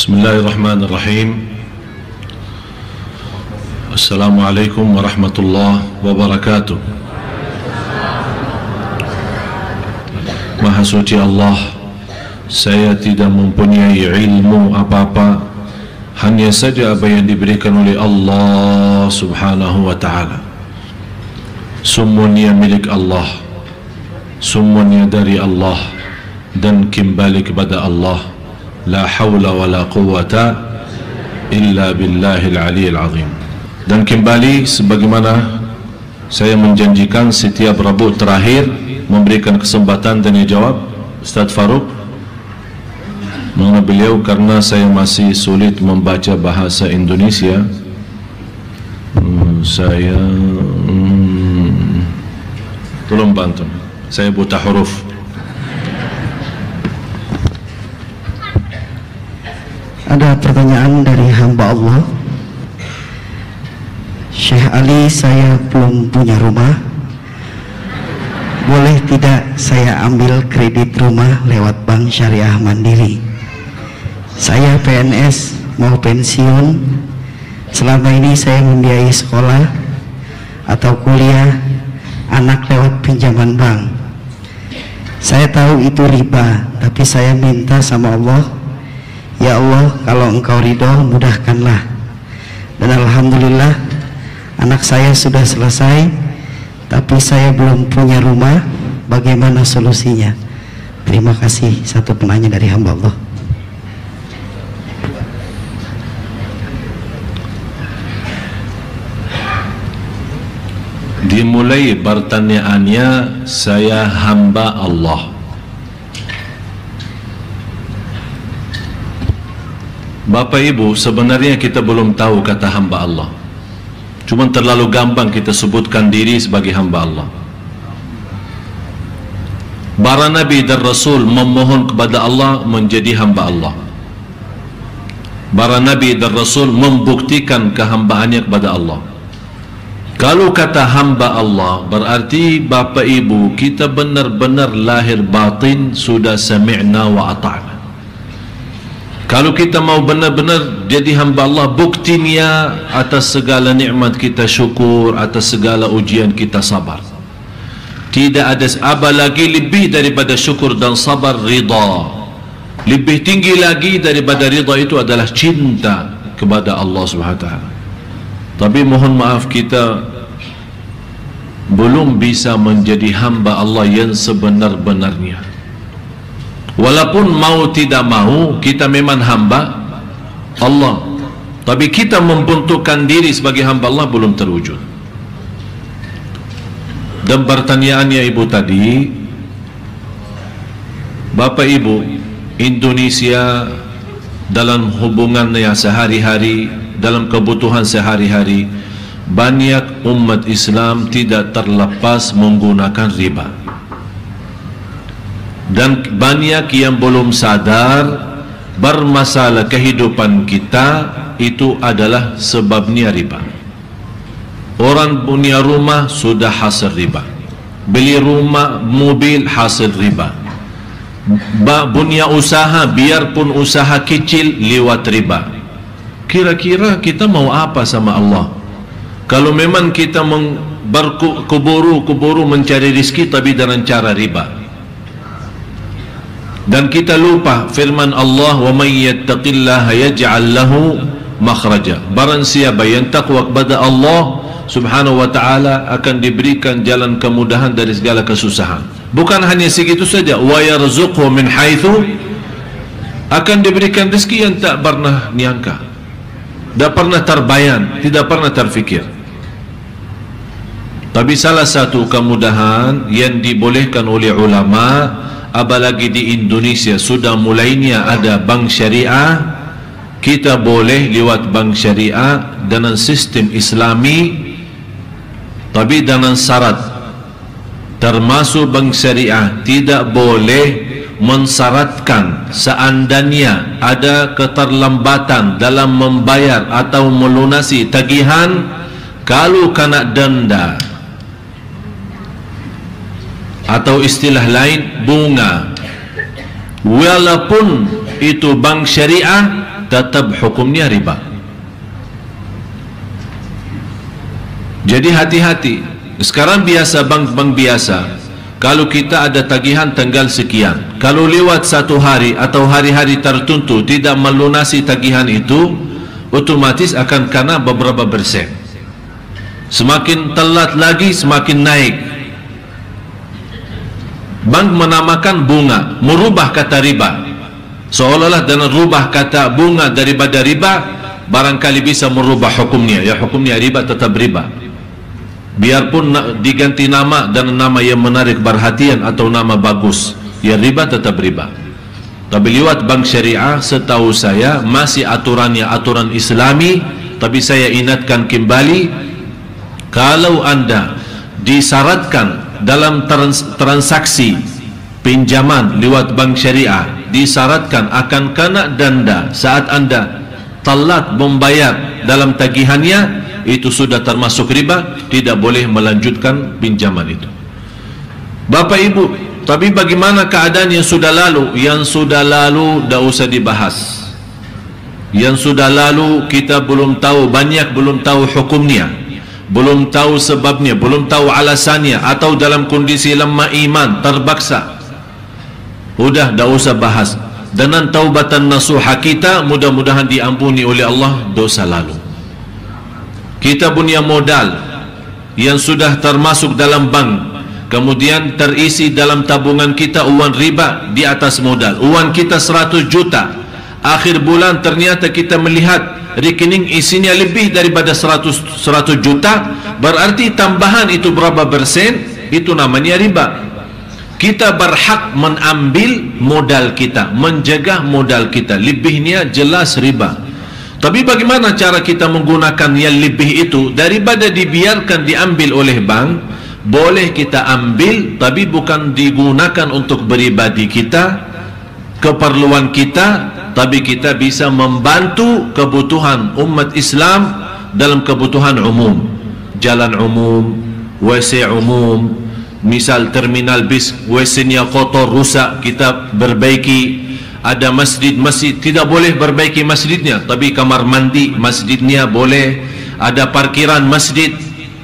Bismillahirrahmanirrahim. Assalamualaikum warahmatullahi wabarakatuh. Maha suci Allah, saya tidak mempunyai ilmu apa-apa, hanya saja apa yang diberikan oleh Allah subhanahu wa ta'ala. Semuanya milik Allah, semuanya dari Allah, dan kembali kepada Allah. La hawla wa la quwwata illa billahil aliyil azim. Dan kembali sebagaimana saya menjanjikan setiap Rabu terakhir memberikan kesempatan tanya jawab Ustaz Farouk mengenai beliau, karena saya masih sulit membaca bahasa Indonesia. Tolong bantu, saya buta huruf. Ada pertanyaan dari hamba Allah. Syekh Ali, saya belum punya rumah. Boleh tidak saya ambil kredit rumah lewat Bank Syariah Mandiri? Saya PNS, mau pensiun. Selama ini saya membiayai sekolah atau kuliah anak lewat pinjaman bank. Saya tahu itu riba, tapi saya minta sama Allah, ya Allah, kalau Engkau ridho, mudahkanlah. Dan alhamdulillah anak saya sudah selesai, tapi saya belum punya rumah. Bagaimana solusinya? Terima kasih. Satu penanya dari hamba Allah. Dimulai pertanyaannya, saya hamba Allah. Bapak Ibu, sebenarnya kita belum tahu kata hamba Allah. Cuma terlalu gampang kita sebutkan diri sebagai hamba Allah. Para Nabi dan Rasul memohon kepada Allah menjadi hamba Allah. Para Nabi dan Rasul membuktikan kehambaannya kepada Allah. Kalau kata hamba Allah, berarti Bapak Ibu, kita benar-benar lahir batin sudah sami'na wa ata'na. Kalau kita mau benar-benar jadi hamba Allah, buktinya atas segala nikmat kita syukur, atas segala ujian kita sabar. Tidak ada apa lagi lebih daripada syukur dan sabar, ridha. Lebih tinggi lagi daripada ridha itu adalah cinta kepada Allah Subhanahu wa taala. Tapi mohon maaf, kita belum bisa menjadi hamba Allah yang sebenar-benarnya. Walaupun mau tidak mau, kita memang hamba Allah, tapi kita membentukkan diri sebagai hamba Allah belum terwujud. Dan pertanyaannya Ibu tadi, Bapak Ibu, Indonesia dalam hubungannya sehari-hari, dalam kebutuhan sehari-hari, banyak umat Islam tidak terlepas menggunakan riba. Dan banyak yang belum sadar bermasalah kehidupan kita itu adalah sebabnya riba. Orang punya rumah sudah hasil riba, beli rumah, mobil hasil riba, punya usaha biarpun usaha kecil lewat riba. Kira-kira kita mau apa sama Allah kalau memang kita berkuburu mencari rezeki tapi dengan cara riba? Dan kita lupa firman Allah, wa may yattaqillaha yaj'al lahu makhraja. Barang siapa yang takwa kepada Allah Subhanahu wa taala akan diberikan jalan kemudahan dari segala kesusahan. Bukan hanya segitu saja, wa yarzuqhu min haitsu, akan diberikan rezeki yang tak pernah nyangka, tak pernah terbayang, tidak pernah terfikir. Tapi salah satu kemudahan yang dibolehkan oleh ulama, apalagi di Indonesia sudah mulainya ada bank syariah, kita boleh lewat bank syariah dengan sistem Islami, tapi dengan syarat, termasuk bank syariah tidak boleh mensyaratkan seandainya ada keterlambatan dalam membayar atau melunasi tagihan, kalau kena denda atau istilah lain bunga, walaupun itu bank syariah, tetap hukumnya riba. Jadi hati-hati. Sekarang biasa bank biasa, kalau kita ada tagihan tanggal sekian, kalau lewat satu hari atau hari-hari tertentu tidak melunasi tagihan itu, otomatis akan kena beberapa persen. Semakin telat lagi semakin naik. Bank menamakan bunga, merubah kata riba, seolah-olah dengan rubah kata bunga daripada riba barangkali bisa merubah hukumnya. Ya, hukumnya riba tetap riba, biarpun diganti nama dan nama yang menarik perhatian atau nama bagus, ya riba tetap riba. Tapi lewat bank syariah setahu saya masih aturannya aturan Islami. Tapi saya ingatkan kembali, kalau anda disyaratkan dalam transaksi pinjaman lewat bank syariah, disyaratkan akan kena denda saat anda telat membayar dalam tagihannya, itu sudah termasuk riba, tidak boleh melanjutkan pinjaman itu. Bapak Ibu, tapi bagaimana keadaan yang sudah lalu? Yang sudah lalu tidak usah dibahas. Yang sudah lalu kita belum tahu, banyak belum tahu hukumnya, belum tahu sebabnya, belum tahu alasannya, atau dalam kondisi lemah iman terpaksa. Udah, tidak usah bahas. Dengan taubatan nasuha kita, mudah-mudahan diampuni oleh Allah dosa lalu. Kita punya modal yang sudah termasuk dalam bank, kemudian terisi dalam tabungan kita uang riba di atas modal. Uang kita 100 juta, akhir bulan ternyata kita melihat rekening isinya lebih daripada 100 juta, berarti tambahan itu berapa persen, itu namanya riba. Kita berhak mengambil modal kita, menjaga modal kita, lebihnya jelas riba. Tapi bagaimana cara kita menggunakan yang lebih itu? Daripada dibiarkan diambil oleh bank, boleh kita ambil, tapi bukan digunakan untuk pribadi kita, keperluan kita, tapi kita bisa membantu kebutuhan umat Islam dalam kebutuhan umum, jalan umum, WC umum, misal terminal bis WC-nya kotor, rusak, kita perbaiki. Ada masjid tidak boleh perbaiki masjidnya, tapi kamar mandi masjidnya boleh. Ada parkiran masjid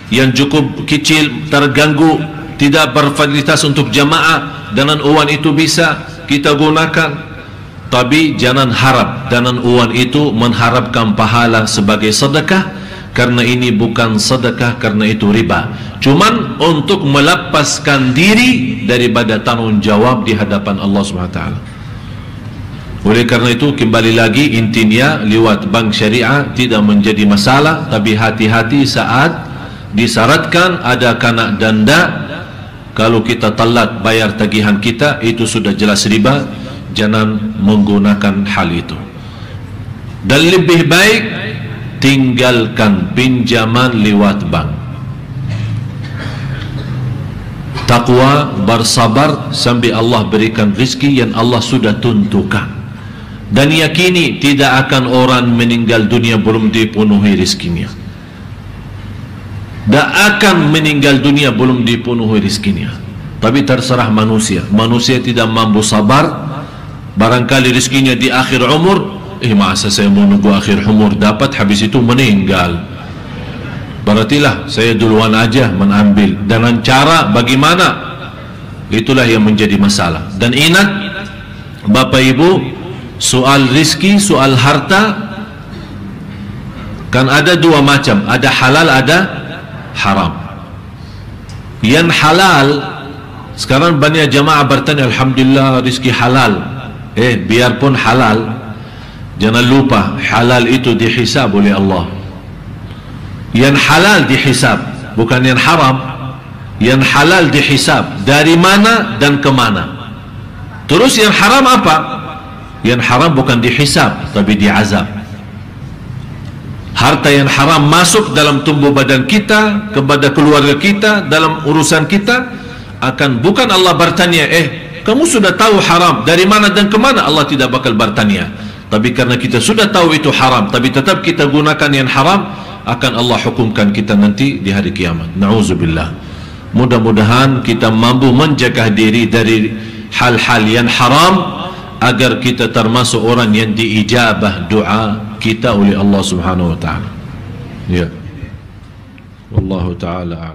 yang cukup kecil, terganggu, tidak berfasilitas untuk jamaah, dengan uang itu bisa kita gunakan. Tapi jangan harap dengan uang itu mengharapkan pahala sebagai sedekah, karena ini bukan sedekah, karena itu riba. Cuman untuk melepaskan diri daripada tanggung jawab di hadapan Allah SWT. Oleh karena itu, kembali lagi intinya, lewat bank syariah tidak menjadi masalah, tapi hati-hati saat disyaratkan ada kena denda. Kalau kita telat bayar tagihan kita, itu sudah jelas riba. Jangan menggunakan hal itu. Dan lebih baik tinggalkan pinjaman lewat bank. Takwa, bersabar sampai Allah berikan rezeki yang Allah sudah tentukan. Dan yakini tidak akan orang meninggal dunia belum dipenuhi rezekinya. Tak akan meninggal dunia belum dipenuhi rezekinya. Tapi terserah manusia. Manusia tidak mampu sabar. Barangkali rezekinya di akhir umur. Masa saya mau nunggu akhir umur dapat, habis itu meninggal. Berartilah saya duluan aja mengambil. Dengan cara bagaimana? Itulah yang menjadi masalah. Dan ingat Bapak Ibu, soal rizki, soal harta kan ada dua macam, ada halal, ada haram. Yang halal, sekarang banyak jamaah bertanya, alhamdulillah rizki halal. Biarpun halal, jangan lupa halal itu dihisab oleh Allah. Yang halal dihisab, bukan yang haram. Yang halal dihisab dari mana dan kemana. Terus yang haram apa? Yang haram bukan dihisab, tapi diazab. Harta yang haram masuk dalam tubuh badan kita, kepada keluarga kita, dalam urusan kita, akan bukan Allah bertanya, kamu sudah tahu haram dari mana dan kemana? Allah tidak bakal bertanya. Tapi karena kita sudah tahu itu haram, tapi tetap kita gunakan yang haram, akan Allah hukumkan kita nanti di hari kiamat. Na'udzubillah. Mudah-mudahan kita mampu menjaga diri dari hal-hal yang haram, agar kita termasuk orang yang diijabah doa kita oleh Allah Subhanahu wa taala. Ya. Wallahu taala a'lam.